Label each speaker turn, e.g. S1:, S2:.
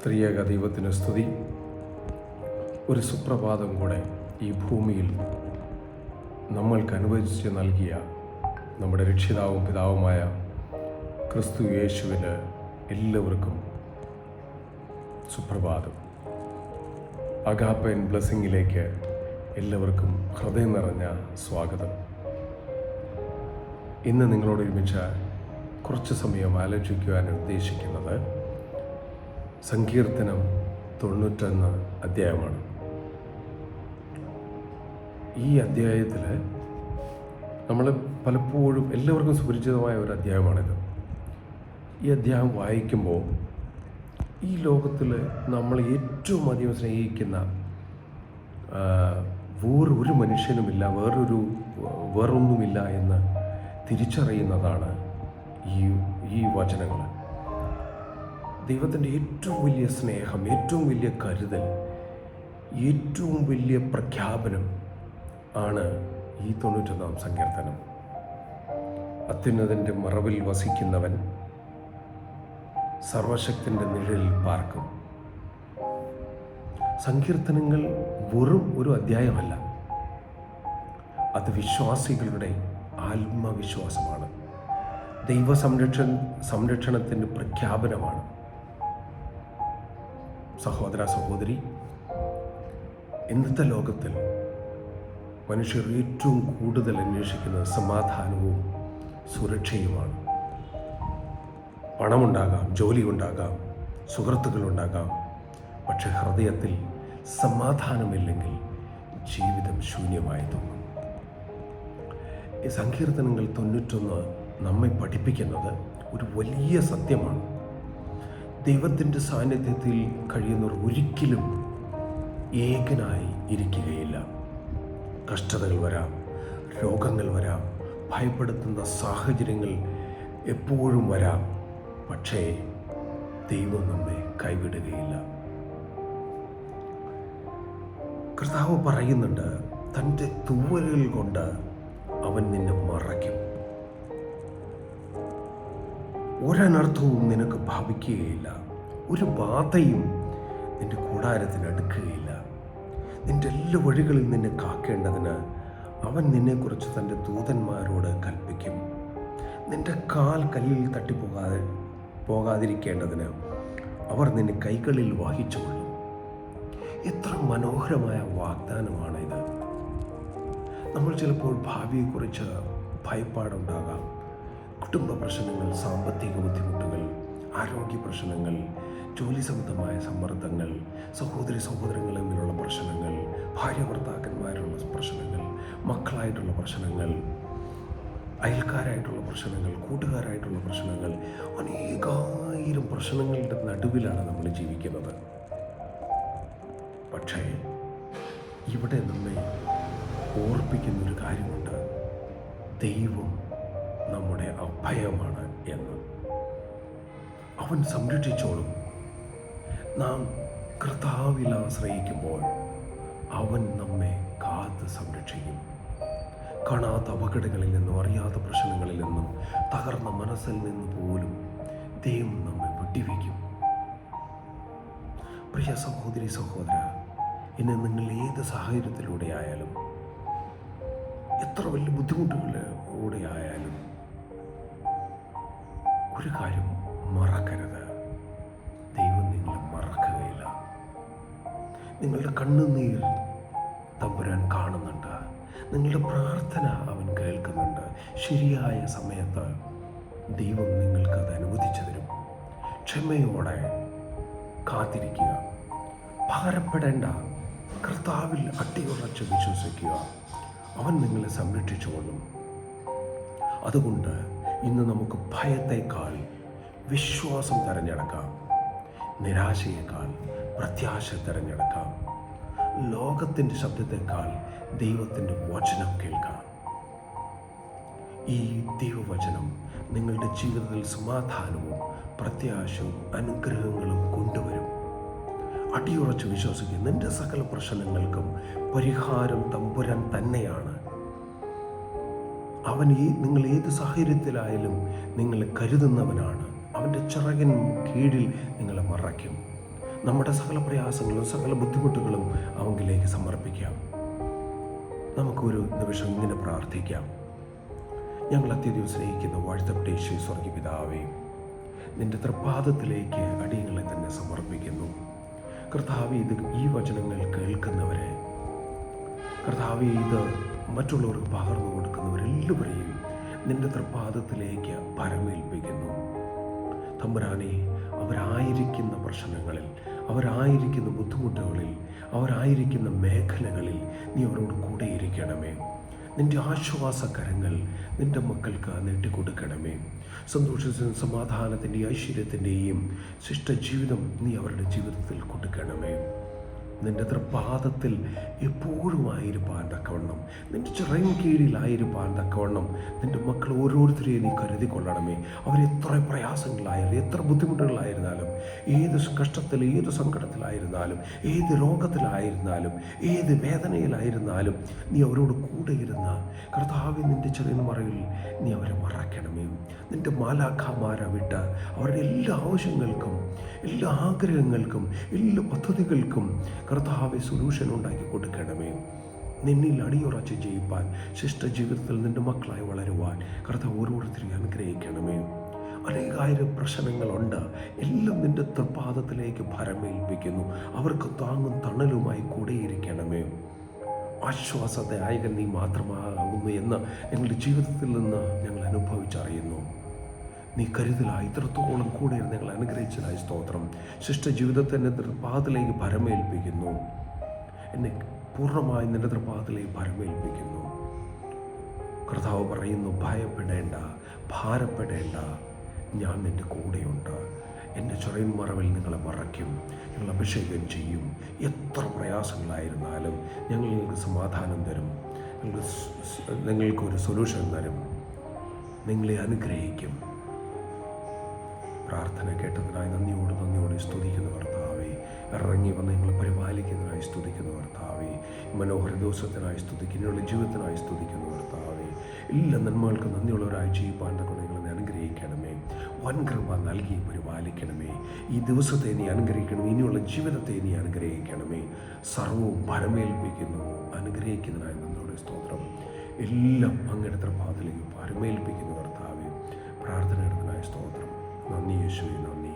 S1: ത്രിയേക ദൈവത്തിന് സ്തുതി. ഒരു സുപ്രഭാതം കൂടെ ഈ ഭൂമിയിൽ നമ്മൾക്ക് അനുവദിച്ച് നൽകിയ നമ്മുടെ രക്ഷിതാവും പിതാവുമായ ക്രിസ്തു യേശുവിന് എല്ലാവർക്കും സുപ്രഭാതം. അഗാപ്പൻ ബ്ലെസ്സിങ്ങിലേക്ക് എല്ലാവർക്കും ഹൃദയം നിറഞ്ഞ സ്വാഗതം. ഇന്ന് നിങ്ങളോട് ഒരുമിച്ച് കുറച്ച് സമയം ആലോചിക്കുവാൻ ഉദ്ദേശിക്കുന്നത് സങ്കീർത്തനം 91 അധ്യായമാണ്. ഈ അധ്യായത്തിൽ നമ്മൾ പലപ്പോഴും എല്ലാവർക്കും സുപരിചിതമായ ഒരു അധ്യായമാണിത്. ഈ അധ്യായം വായിക്കുമ്പോൾ ഈ ലോകത്തിൽ നമ്മൾ ഏറ്റവും അധികം സ്നേഹിക്കുന്ന വേറൊരു മനുഷ്യനുമില്ല, വേറൊന്നുമില്ല എന്ന് തിരിച്ചറിയുന്നതാണ് ഈ വചനങ്ങൾ. ദൈവത്തിൻ്റെ ഏറ്റവും വലിയ സ്നേഹം, ഏറ്റവും വലിയ കരുതൽ, ഏറ്റവും വലിയ പ്രഖ്യാപനം ആണ് ഈ 91 സങ്കീർത്തനം. അത്യുന്നതൻ്റെ മറവിൽ വസിക്കുന്നവൻ സർവശക്തൻ്റെ നിഴലിൽ പാർക്കും. സങ്കീർത്തനങ്ങൾ വെറും ഒരു അധ്യായമല്ല, അത് വിശ്വാസികളുടെ ആത്മവിശ്വാസമാണ്. ദൈവ സംരക്ഷണത്തിൻ്റെ പ്രഖ്യാപനമാണ്. സഹോദര സഹോദരി, ഇന്നത്തെ ലോകത്തിൽ മനുഷ്യർ ഏറ്റവും കൂടുതൽ അന്വേഷിക്കുന്നത് സമാധാനവും സുരക്ഷയുമാണ്. പണമുണ്ടാകാം, ജോലി ഉണ്ടാകാം, സുഹൃത്തുക്കളുണ്ടാകാം, പക്ഷെ ഹൃദയത്തിൽ സമാധാനമില്ലെങ്കിൽ ജീവിതം ശൂന്യമായി തോന്നും. ഈ സങ്കീർത്തനങ്ങൾ 91 നമ്മെ പഠിപ്പിക്കുന്നത് ഒരു വലിയ സത്യമാണ്. ദൈവത്തിൻ്റെ സാന്നിധ്യത്തിൽ കഴിയുന്നവർ ഒരിക്കലും ഏകനായി ഇരിക്കുകയില്ല. കഷ്ടതകൾ വരാം, രോഗങ്ങൾ വരാം, ഭയപ്പെടുത്തുന്ന സാഹചര്യങ്ങൾ എപ്പോഴും വരാം, പക്ഷേ ദൈവം നമ്മെ കൈവിടുകയില്ല. കർത്താവ് പറയുന്നുണ്ട്, തൻ്റെ തൂവലുകൾ കൊണ്ട് അവൻ നിന്നെ മറയ്ക്കും. ഒരനർത്ഥവും നിനക്ക് ഭാവിക്കുകയില്ല, ഒരു ബാധയും നിന്റെ കൂടാരത്തിന് അടുക്കുകയില്ല. നിന്റെ എല്ലാ വഴികളിൽ നിന്നെ കാക്കേണ്ടതിന് അവൻ നിന്നെക്കുറിച്ച് തൻ്റെ ദൂതന്മാരോട് കൽപ്പിക്കും. നിന്റെ കാൽ കല്ലിൽ പോകാതിരിക്കേണ്ടതിന് അവർ നിന്നെ കൈകളിൽ വഹിച്ചുകൊള്ളും. എത്ര മനോഹരമായ വാഗ്ദാനമാണ് ഇത്. നമ്മൾ ചിലപ്പോൾ ഭാവിയെക്കുറിച്ച് ഭയപ്പാടുണ്ടാകാം. കുടുംബ പ്രശ്നങ്ങൾ, സാമ്പത്തിക ബുദ്ധിമുട്ടുകൾ, ആരോഗ്യ പ്രശ്നങ്ങൾ, ജോലി സംബന്ധമായ സമ്മർദ്ദങ്ങൾ, സഹോദരങ്ങൾ തമ്മിലുള്ള പ്രശ്നങ്ങൾ, ഭാര്യ ഭർത്താക്കന്മാരുള്ള പ്രശ്നങ്ങൾ, മക്കളായിട്ടുള്ള പ്രശ്നങ്ങൾ, അയൽക്കാരായിട്ടുള്ള പ്രശ്നങ്ങൾ, കൂട്ടുകാരായിട്ടുള്ള പ്രശ്നങ്ങൾ, അനേകായിരം പ്രശ്നങ്ങളുടെ നടുവിലാണ് നമ്മൾ ജീവിക്കുന്നത്. പക്ഷേ ഇവിടെ നമ്മെ ഓർപ്പിക്കുന്നൊരു കാര്യമുണ്ട്, ദൈവം നമ്മുടെ അഭയമാണ് എന്ന്. അവൻ സംരക്ഷിച്ചോളും. നാം കർത്താവിൽ ആശ്രയിക്കുമ്പോൾ അവൻ നമ്മെ കാത്ത് സംരക്ഷിക്കും. കാണാത്ത അപകടങ്ങളിൽ നിന്നും, അറിയാത്ത പ്രശ്നങ്ങളിൽ നിന്നും, തകർന്ന മനസ്സിൽ നിന്ന് പോലും ദൈവം നമ്മെ വിട്ടുവയ്ക്കും. പ്രിയ സഹോദരി സഹോദര, ഇന്ന് നിങ്ങൾ ഏത് സാഹചര്യത്തിലൂടെ ആയാലും, എത്ര വലിയ ബുദ്ധിമുട്ടുകളിലൂടെ ആയാലും, ഒരു കാര്യം മറക്കരുത്, ദൈവം നിങ്ങളെ മറക്കുകയില്ല. നിങ്ങളുടെ കണ്ണുനീർ തമ്പുരാൻ കാണുന്നുണ്ട്, നിങ്ങളുടെ പ്രാർത്ഥന അവൻ കേൾക്കുന്നുണ്ട്. ശരിയായ സമയത്ത് ദൈവം നിങ്ങൾക്കത് അനുവദിച്ചു തരും. ക്ഷമയോടെ കാത്തിരിക്കുക, ഭാരപ്പെടേണ്ട, കർത്താവിൽ അടിയുറച്ച് വിശ്വസിക്കുക. അവൻ നിങ്ങളെ സംരക്ഷിച്ചുകൊള്ളും. അതുകൊണ്ട് ഇന്ന് നമുക്ക് ഭയത്തേക്കാൾ വിശ്വാസം തിരഞ്ഞെടുക്കാം, നിരാശയേക്കാൾ പ്രത്യാശ തിരഞ്ഞെടുക്കാം, ലോകത്തിൻ്റെ ശബ്ദത്തേക്കാൾ ദൈവത്തിൻ്റെ വചനം കേൾക്കാം. ഈ ദൈവവചനം നിങ്ങളുടെ ജീവിതത്തിൽ സമാധാനവും പ്രത്യാശയും അനുഗ്രഹങ്ങളും കൊണ്ടുവരും. അടിയുറച്ച് വിശ്വസിക്കുക, നിന്റെ സകല പ്രശ്നങ്ങൾക്കും പരിഹാരം തമ്പുരാൻ തന്നെയാണ്. അവൻ നിങ്ങൾ ഏത് സാഹചര്യത്തിലായാലും നിങ്ങളെ കരുതുന്നവനാണ്. അവൻ്റെ ചിറകിൻ കീഴിൽ നിങ്ങളെ മറയ്ക്കും. നമ്മുടെ സകല പ്രയാസങ്ങളും സകല ബുദ്ധിമുട്ടുകളും അവങ്കിലേക്ക് സമർപ്പിക്കാം. നമുക്കൊരു നിമിഷം ഇങ്ങനെ പ്രാർത്ഥിക്കാം. ഞങ്ങൾ അത്യധികം സ്നേഹിക്കുന്ന വാഴ്ത്തപ്പെട്ട യേശുവേ, സ്വർഗ്ഗീയ പിതാവേ, നിന്റെ തൃപ്പാദത്തിലേക്ക് അടിയങ്ങളെ തന്നെ സമർപ്പിക്കുന്നു. കർത്താവേ, ഈ വചനങ്ങൾ കേൾക്കുന്നവരെ, കർത്താവേ, ഇത് മറ്റുള്ളവർക്ക് പകർന്നു കൊടുക്കുന്നവരെല്ലാവരെയും നിന്റെ തൃപ്പാദത്തിലേക്ക് പരമേൽപ്പിക്കുന്നു. തമ്പുരാനെ, അവരായിരിക്കുന്ന പ്രശ്നങ്ങളിൽ, അവരായിരിക്കുന്ന ബുദ്ധിമുട്ടുകളിൽ, അവരായിരിക്കുന്ന മേഖലകളിൽ നീ അവരോട് കൂടെയിരിക്കണമേ. നിൻ്റെ ആശ്വാസകരങ്ങൾ നിൻ്റെ മക്കൾക്ക് നീട്ടിക്കൊടുക്കണമേ. സന്തോഷത്തിനും സമാധാനത്തിൻ്റെയും ഐശ്വര്യത്തിൻ്റെയും ശിഷ്ടജീവിതം നീ അവരുടെ ജീവിതത്തിൽ കൊടുക്കണമേ. നിൻ്റെ തൃപ്പാദത്തിൽ എപ്പോഴും ആയിരിക്കാൻ തക്കവണ്ണം, നിൻ്റെ ചിറയിൻ കീഴിലായിരിക്കാൻ തക്കവണ്ണം നിൻ്റെ മക്കൾ ഓരോരുത്തരെയും നീ കരുതിക്കൊള്ളണമേ. അവരെത്ര പ്രയാസങ്ങളായാലും, എത്ര ബുദ്ധിമുട്ടുകളായിരുന്നാലും, ഏത് കഷ്ടത്തിൽ, ഏത് സങ്കടത്തിലായിരുന്നാലും, ഏത് രോഗത്തിലായിരുന്നാലും, ഏത് വേദനയിലായിരുന്നാലും നീ അവരോട് കൂടെ ഇരുന്ന കർത്താവേ, നിൻ്റെ ചെറിയ മറയിൽ നീ അവരെ മറയ്ക്കണമേ. നിൻ്റെ മാലാഖമാരെ വിട്ട് അവരുടെ എല്ലാ ആവശ്യങ്ങൾക്കും, എല്ലാ ആഗ്രഹങ്ങൾക്കും, എല്ലാ പദ്ധതികൾക്കും കർത്താവെ സൊല്യൂഷൻ ഉണ്ടാക്കി കൊടുക്കണമേ. നിന്നിൽ അടിയുറച്ച് ജയിപ്പാൻ, ശിഷ്ടജീവിതത്തിൽ നിൻ്റെ മക്കളായി വളരുവാൻ കർത്താവ് ഓരോരുത്തരെയും അനുഗ്രഹിക്കണമേ. അനേകായിരം പ്രശ്നങ്ങളുണ്ട്, എല്ലാം നിൻ്റെ തൃപ്പാദത്തിലേക്ക് ഭരമേൽപ്പിക്കുന്നു. അവർക്ക് താങ്ങും തണലുമായി കൂടെയിരിക്കണമേ. ആശ്വാസദായകൻ നീ മാത്രമാകുന്നു എന്ന് ഞങ്ങളുടെ ജീവിതത്തിൽ നിന്ന് ഞങ്ങൾ അനുഭവിച്ചറിയുന്നു. നീ കരുതലായി ഇത്രത്തോളം കൂടെ ഞങ്ങൾ അനുഗ്രഹിച്ചതായി സ്തോത്രം. ശിഷ്ടജീവിതത്തെ നിന്റെ തൃപ്പാദത്തിലേക്ക് ഭരമേൽപ്പിക്കുന്നു. എന്നെ പൂർണ്ണമായി നിന്റെ തൃപ്പാദത്തിലേക്ക് ഭരമേൽപ്പിക്കുന്നു. കർത്താവ് പറയുന്നു, ഭയപ്പെടേണ്ട, ഭാരപ്പെടേണ്ട, ഞാൻ നിൻ്റെ കൂടെയുണ്ട്. എൻ്റെ ചെറിയ മറവിൽ നിങ്ങളെ മറയ്ക്കും, ഞങ്ങൾ അഭിഷേകം ചെയ്യും. എത്ര പ്രയാസങ്ങളായിരുന്നാലും ഞങ്ങൾ നിങ്ങൾക്ക് സമാധാനം തരും, നിങ്ങൾക്കൊരു സൊല്യൂഷൻ തരും, നിങ്ങളെ അനുഗ്രഹിക്കും. പ്രാർത്ഥന കേട്ടതിനായി നന്ദിയോട് സ്തുതിക്കുന്ന കർത്താവേ, ഇറങ്ങി വന്ന് ഞങ്ങളെ പരിപാലിക്കുന്നതിനായി സ്തുതിക്കുന്ന കർത്താവേ, മനോഹര ദിവസത്തിനായി സ്തുതിക്കുന്നതിനുള്ള ജീവിതത്തിനായി സ്തുതിക്കുന്ന കർത്താവേ, എല്ലാ നന്മകൾക്കും നന്ദിയുള്ളവരായി ജീവിപ്പാൻ കൊണ്ട് ഞങ്ങളെ അനുഗ്രഹിക്കണമേ. വൻകൃപ നൽകി പരിപാലിക്കണമേ. ഈ ദിവസത്തെ നീ അനുഗ്രഹിക്കണമേ. ഇനിയുള്ള ജീവിതത്തെ നീ അനുഗ്രഹിക്കണമേ. സർവവും പരമേൽപ്പിക്കുന്നു. അനുഗ്രഹിക്കുന്നതിനായി നന്ദിയോടെ സ്തോത്രം. എല്ലാം അങ്ങയുടെ തൃപ്പാദത്തിലേക്ക് പരമേൽപ്പിക്കുന്ന കർത്താവേ, പ്രാർത്ഥന എടുക്കുന്നതിനായി സ്തോത്രം. നന്ദി യേശുവേ, നന്ദി.